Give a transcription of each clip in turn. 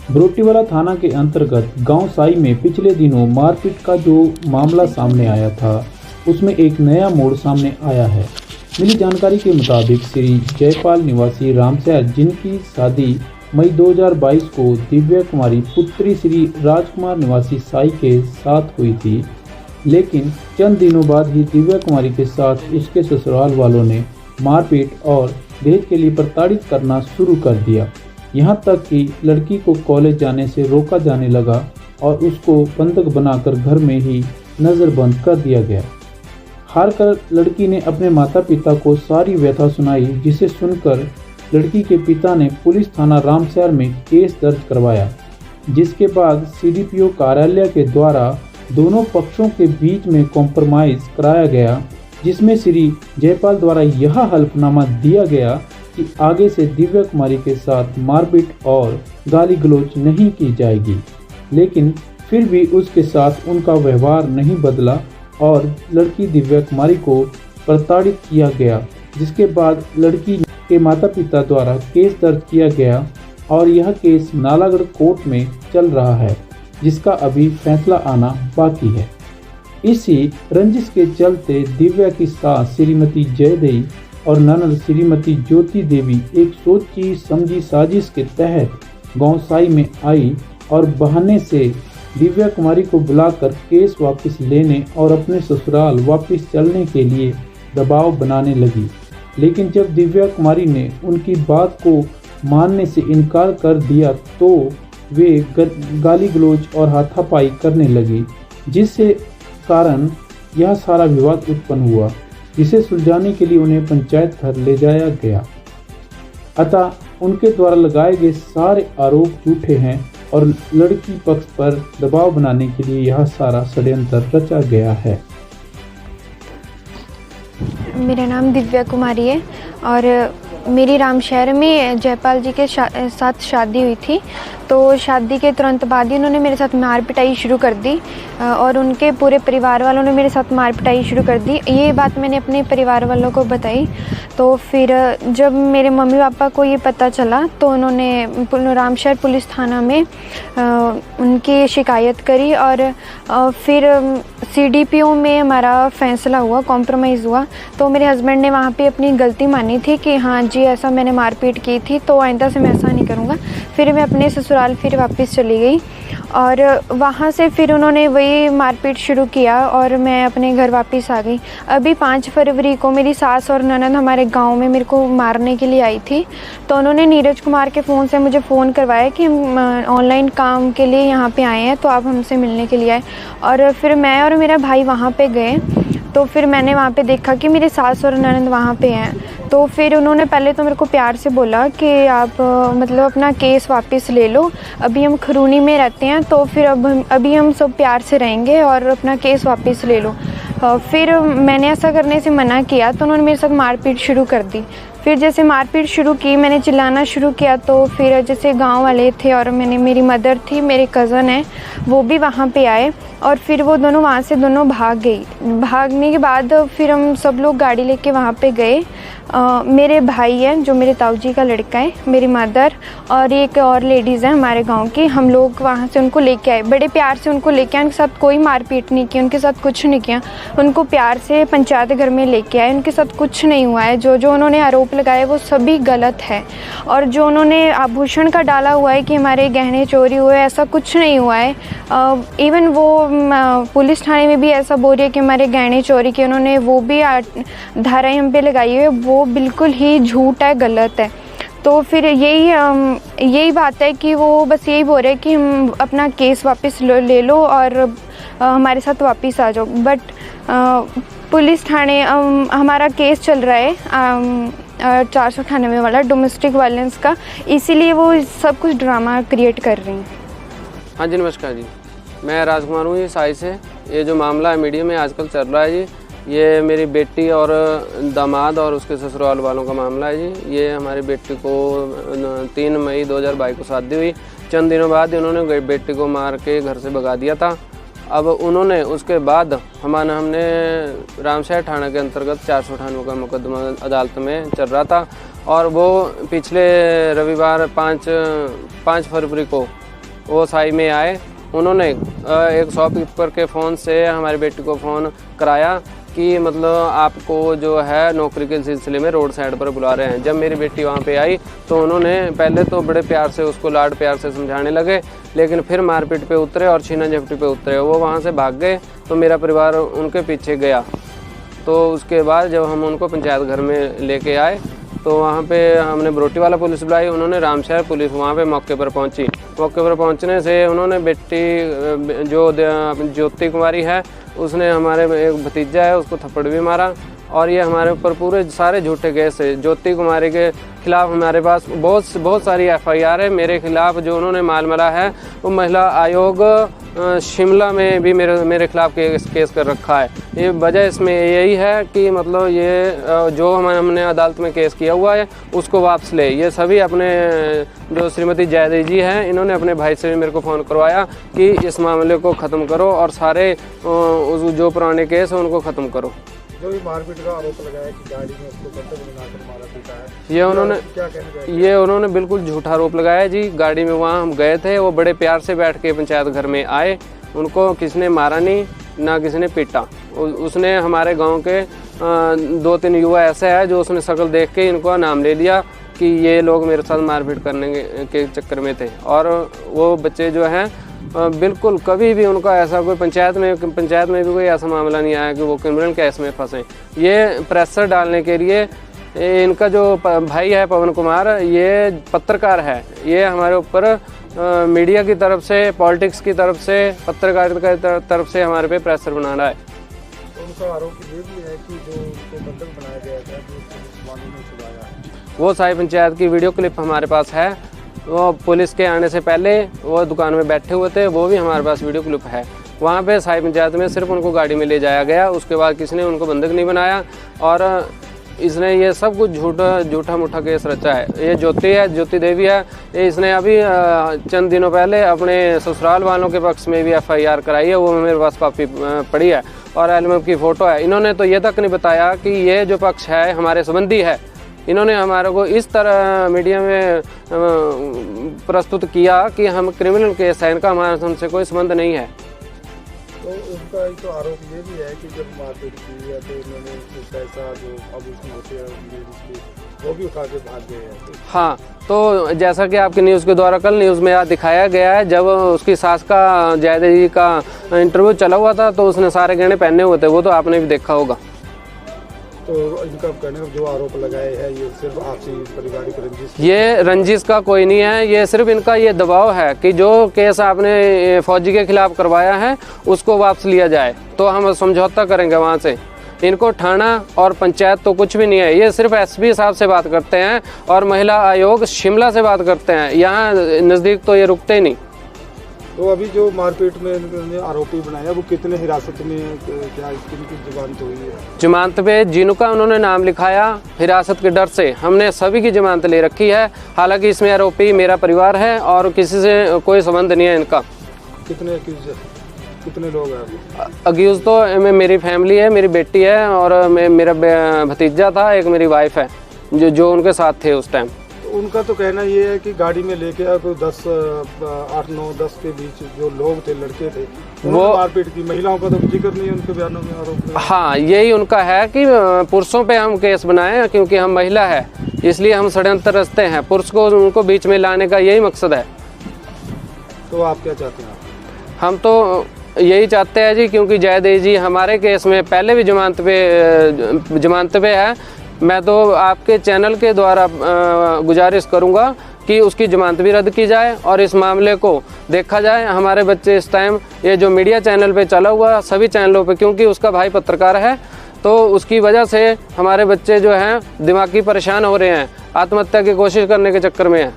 बरोटीवाला थाना के अंतर्गत गांव साई में पिछले दिनों मारपीट का जो मामला सामने आया था, उसमें एक नया मोड़ सामने आया है। मिली जानकारी के मुताबिक श्री जयपाल निवासी रामसैर, जिनकी शादी मई 2022 को दिव्या कुमारी पुत्री श्री राजकुमार निवासी साई के साथ हुई थी, लेकिन चंद दिनों बाद ही दिव्या कुमारी के साथ उसके ससुराल वालों ने मारपीट और दहेज के लिए प्रताड़ित करना शुरू कर दिया। यहाँ तक कि लड़की को कॉलेज जाने से रोका जाने लगा और उसको बंधक बनाकर घर में ही नज़रबंद कर दिया गया। हार कर लड़की ने अपने माता पिता को सारी व्यथा सुनाई, जिसे सुनकर लड़की के पिता ने पुलिस थाना रामसैर में केस दर्ज करवाया, जिसके बाद सीडीपीओ कार्यालय के द्वारा दोनों पक्षों के बीच में कॉम्प्रोमाइज़ कराया गया, जिसमें श्री जयपाल द्वारा यह हल्फनामा दिया गया कि आगे से दिव्या कुमारी के साथ मारपीट और गाली गलौज नहीं की जाएगी। लेकिन फिर भी उसके साथ उनका व्यवहार नहीं बदला और लड़की दिव्या कुमारी को प्रताड़ित किया गया, जिसके बाद लड़की के माता पिता द्वारा केस दर्ज किया गया और यह केस नालागढ़ कोर्ट में चल रहा है, जिसका अभी फैसला आना बाकी है। इसी रंजिश के चलते दिव्या की सास श्रीमती जयदेवी और ननद श्रीमती ज्योति देवी एक सोची समझी साजिश के तहत गांव साई में आई और बहाने से दिव्या कुमारी को बुलाकर केस वापस लेने और अपने ससुराल वापस चलने के लिए दबाव बनाने लगी। लेकिन जब दिव्या कुमारी ने उनकी बात को मानने से इनकार कर दिया तो वे गाली गलौज और हाथापाई करने लगी, जिससे कारण यह सारा विवाद उत्पन्न हुआ, जिसे सुलझाने के लिए उन्हें पंचायत घर ले जाया गया। अतः उनके द्वारा लगाए गए सारे आरोप झूठे हैं और लड़की पक्ष पर दबाव बनाने के लिए यह सारा षड्यंत्र रचा गया है। मेरा नाम दिव्या कुमारी है और मेरी रामशहर में जयपाल जी के साथ शादी हुई थी। तो शादी के तुरंत बाद ही उन्होंने मेरे साथ मार पिटाई शुरू कर दी और उनके पूरे परिवार वालों ने मेरे साथ मार पिटाई शुरू कर दी। ये बात मैंने अपने परिवार वालों को बताई। तो फिर जब मेरे मम्मी पापा को ये पता चला तो उन्होंने रामशहर पुलिस थाना में उनकी शिकायत करी और फिर सीडीपीओ में हमारा फैसला हुआ, कॉम्प्रोमाइज़ हुआ। तो मेरे हस्बैंड ने वहाँ पे अपनी गलती मानी थी कि हाँ जी ऐसा मैंने मारपीट की थी, तो आइंदा से मैं ऐसा नहीं करूँगा। फिर मैं अपने ससुराल फिर वापस चली गई और वहाँ से फिर उन्होंने वही मारपीट शुरू किया और मैं अपने घर वापस आ गई। अभी 5 फरवरी को मेरी सास और ननद हमारे गांव में मेरे को मारने के लिए आई थी। तो उन्होंने नीरज कुमार के फ़ोन से मुझे फ़ोन करवाया कि हम ऑनलाइन काम के लिए यहाँ पे आए हैं, तो आप हमसे मिलने के लिए आए। और फिर मैं और मेरा भाई वहाँ पे गए। तो फिर मैंने वहाँ पे देखा कि मेरी सास और ननद वहाँ पे हैं। तो फिर उन्होंने पहले तो मेरे को प्यार से बोला कि आप मतलब अपना केस वापस ले लो, अभी हम खरूनी में रहते हैं, तो फिर अभी हम सब प्यार से रहेंगे और अपना केस वापस ले लो। फिर मैंने ऐसा करने से मना किया तो उन्होंने मेरे साथ मारपीट शुरू कर दी। फिर जैसे मारपीट शुरू की, मैंने चिल्लाना शुरू किया। तो फिर जैसे गांव वाले थे और मेरी मदर थी, मेरे कज़न है, वो भी वहाँ पे आए और फिर वो दोनों वहाँ से दोनों भाग गई। भागने के बाद फिर हम सब लोग गाड़ी लेके वहाँ पे गए। मेरे भाई हैं जो मेरे ताऊ जी का लड़का है, मेरी मदर और एक और लेडीज़ हैं हमारे गांव की, हम लोग वहाँ से उनको लेके आए। बड़े प्यार से उनको लेके आए, उनके साथ कोई मारपीट नहीं की, उनके साथ कुछ नहीं किया। उनको प्यार से पंचायत घर में लेके आए, उनके साथ कुछ नहीं हुआ है। जो उन्होंने आरोप लगाए वो सभी गलत है। और जो उन्होंने आभूषण का डाला हुआ है कि हमारे गहने चोरी हुए, ऐसा कुछ नहीं हुआ है। इवन वो पुलिस थाने में भी ऐसा बोल रही है कि हमारे गहने चोरी किए, उन्होंने वो भी धाराएं हम पे लगाई हुई है, वो बिल्कुल ही झूठ है, गलत है। तो फिर यही बात है कि वो बस यही बोल रहे हैं कि हम अपना केस वापस ले लो और हमारे साथ वापस आ जाओ। बट पुलिस थाने हमारा केस चल रहा है 498 वाला डोमेस्टिक वायलेंस का, इसीलिए वो सब कुछ ड्रामा क्रिएट कर रही हैं। हाँ जी, नमस्कार जी, मैं राजकुमार हूँ, ये साई से। ये जो मामला है मीडिया में आजकल चल रहा है जी, ये मेरी बेटी और दामाद और उसके ससुराल वालों का मामला है जी। ये हमारी बेटी को 3 मई 2022 को शादी हुई। चंद दिनों बाद इन्होंने बेटी को मार के घर से भगा दिया था अब उन्होंने उसके बाद हमने रामशहर थाना के अंतर्गत 498 का मुकदमा अदालत में चल रहा था और वो पिछले रविवार 5 फरवरी को वो साई में आए। उन्होंने एक शॉपकीपर के फ़ोन से हमारी बेटी को फ़ोन कराया कि मतलब आपको जो है नौकरी के सिलसिले में रोड साइड पर बुला रहे हैं। जब मेरी बेटी वहाँ पे आई तो उन्होंने पहले तो बड़े प्यार से उसको लाड प्यार से समझाने लगे, लेकिन फिर मारपीट पे उतरे और छीना झपटी पे उतरे। वो वहाँ से भाग गए तो मेरा परिवार उनके पीछे गया। तो उसके बाद जब हम उनको पंचायत घर में लेके आए तो वहाँ पे हमने बरोटी वाला पुलिस बुलाई। उन्होंने रामशहर पुलिस वहाँ पे मौके पर पहुँची। मौके पर पहुँचने से उन्होंने बेटी जो ज्योति कुमारी है उसने हमारे एक भतीजा है उसको थप्पड़ भी मारा और ये हमारे ऊपर पूरे सारे झूठे केस है। ज्योति कुमारी के खिलाफ हमारे पास बहुत सारी FIR है। मेरे खिलाफ जो उन्होंने माल मला है वो महिला आयोग शिमला में भी मेरे खिलाफ केस कर रखा है। ये वजह इसमें यही है कि मतलब ये जो हमने अदालत में केस किया हुआ है उसको वापस ले। ये सभी अपने जो श्रीमती जयदेवी जी हैं इन्होंने अपने भाई से भी मेरे को फ़ोन करवाया कि इस मामले को ख़त्म करो और सारे जो पुराने केस हैं उनको ख़त्म करो। जो भी मारपीट का आरोप लगाया कि गाड़ी में उसको बंदूक बनाकर मारा पीटा है, ये उन्होंने बिल्कुल झूठा आरोप लगाया जी। गाड़ी में वहाँ हम गए थे, वो बड़े प्यार से बैठ के पंचायत घर में आए। उनको किसी ने मारा नहीं ना किसी ने पीटा। उसने हमारे गांव के 2-3 युवा ऐसे है जो उसने शक्ल देख के इनको नाम ले लिया कि ये लोग मेरे साथ मारपीट करने के चक्कर में थे। और वो बच्चे जो हैं बिल्कुल कभी भी उनका ऐसा कोई पंचायत में भी कोई ऐसा मामला नहीं आया कि वो क्रिमिनल केस में फंसे। ये प्रेशर डालने के लिए इनका जो भाई है पवन कुमार, ये पत्रकार है, ये हमारे ऊपर मीडिया की तरफ से, पॉलिटिक्स की तरफ से, पत्रकारिता की तरफ से हमारे पे प्रेशर बना रहा है। तो उनका आरोप ये भी है कि जो उनको बंधक बनाया गया था जो पुलिस वालों ने छुड़ाया, वो साई पंचायत की वीडियो क्लिप हमारे पास है। वो पुलिस के आने से पहले वो दुकान में बैठे हुए थे, वो भी हमारे पास वीडियो क्लिप है। वहाँ पे साई पंचायत में सिर्फ उनको गाड़ी में ले जाया गया, उसके बाद किसी ने उनको बंधक नहीं बनाया और इसने ये सब कुछ झूठा मूठा केस रचा है। ये ज्योति देवी है, ये इसने अभी चंद दिनों पहले अपने ससुराल वालों के पक्ष में भी FIR कराई है। वो मेरे पास कॉपी पड़ी है और एल्बम की फ़ोटो है। इन्होंने तो ये तक नहीं बताया कि ये जो पक्ष है हमारे संबंधी है। इन्होंने हमारे को इस तरह मीडिया में प्रस्तुत किया कि हम क्रिमिनल केस है, इनका हमारे हमसे कोई संबंध नहीं है। तो उनका एक तो आरोप ये भी है कि जब मारपीट की है तो उन्होंने पैसा जो अब उसमें होते हैं वो भी उठा के भाग गए हैं। हाँ, तो जैसा कि आपकी न्यूज़ के द्वारा कल न्यूज़ में दिखाया गया है, जब उसकी सास का जयदेवी का इंटरव्यू चला हुआ था तो उसने सारे गहने पहने हुए थे, वो तो आपने भी देखा होगा। तो इनका कहने का जो आरोप लगाए हैं ये सिर्फ आपसी पारिवारिक रंजिश, ये रंजिश का कोई नहीं है, ये सिर्फ इनका ये दबाव है कि जो केस आपने फौजी के खिलाफ करवाया है उसको वापस लिया जाए तो हम समझौता करेंगे वहाँ से। इनको थाना और पंचायत तो कुछ भी नहीं है, ये सिर्फ SP साहब से बात करते हैं और महिला आयोग शिमला से बात करते हैं, यहाँ नज़दीक तो ये रुकते ही नहीं। तो अभी जो मारपीट में इन्होंने आरोपी बनाया वो कितने हिरासत में, क्या इनकी जमानत हुई है? जमानत पे जिनका उन्होंने नाम लिखाया हिरासत के डर से हमने सभी की जमानत ले रखी है। हालांकि इसमें आरोपी मेरा परिवार है और किसी से कोई संबंध नहीं है इनका। कितने लोग हैं अक्यूज? तो मेरी फैमिली है, मेरी बेटी है और मेरा भतीजा था, एक मेरी वाइफ है जो उनके साथ थे उस टाइम। उनका तो कहना ये है कि गाड़ी में लेके कोई 8, 9, 10 के बीच जो लोग थे, लड़के थे, वो मारपीट की। महिलाओं का तो जिक्र नहीं है उनके बयानों में, आरोप। हाँ, यही उनका है कि पुरुषों पे हम केस बनाए क्योंकि हम महिला है, इसलिए हम षड्यंत्र रचते हैं। पुरुष को उनको बीच में लाने का यही मकसद है। तो आप क्या चाहते हैं? हम तो यही चाहते हैं जी, क्योंकि जयदेव जी हमारे केस में पहले भी जमानत पे है। मैं तो आपके चैनल के द्वारा गुजारिश करूंगा कि उसकी जमानत भी रद्द की जाए और इस मामले को देखा जाए। हमारे बच्चे इस टाइम ये जो मीडिया चैनल पे चला हुआ, सभी चैनलों पे, क्योंकि उसका भाई पत्रकार है तो उसकी वजह से हमारे बच्चे जो हैं दिमागी परेशान हो रहे हैं, आत्महत्या की कोशिश करने के चक्कर में हैं।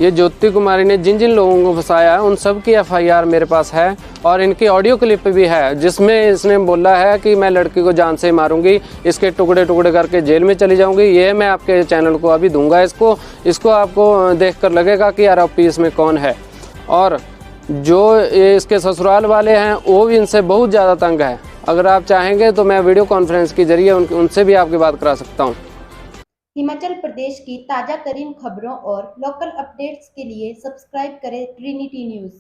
ये ज्योति कुमारी ने जिन जिन लोगों को फंसाया है उन सब की FIR मेरे पास है और इनकी ऑडियो क्लिप भी है जिसमें इसने बोला है कि मैं लड़की को जान से मारूंगी, इसके टुकड़े टुकड़े करके जेल में चली जाऊंगी। ये मैं आपके चैनल को अभी दूंगा, इसको आपको देखकर लगेगा कि आरोपी इसमें कौन है। और जो ये इसके ससुराल वाले हैं वो भी इनसे बहुत ज़्यादा तंग है। अगर आप चाहेंगे तो मैं वीडियो कॉन्फ्रेंस के जरिए उनसे भी आपकी बात करा सकता हूँ। हिमाचल प्रदेश की ताज़ा तरीन खबरों और लोकल अपडेट्स के लिए सब्सक्राइब करें ट्रिनिटी न्यूज़।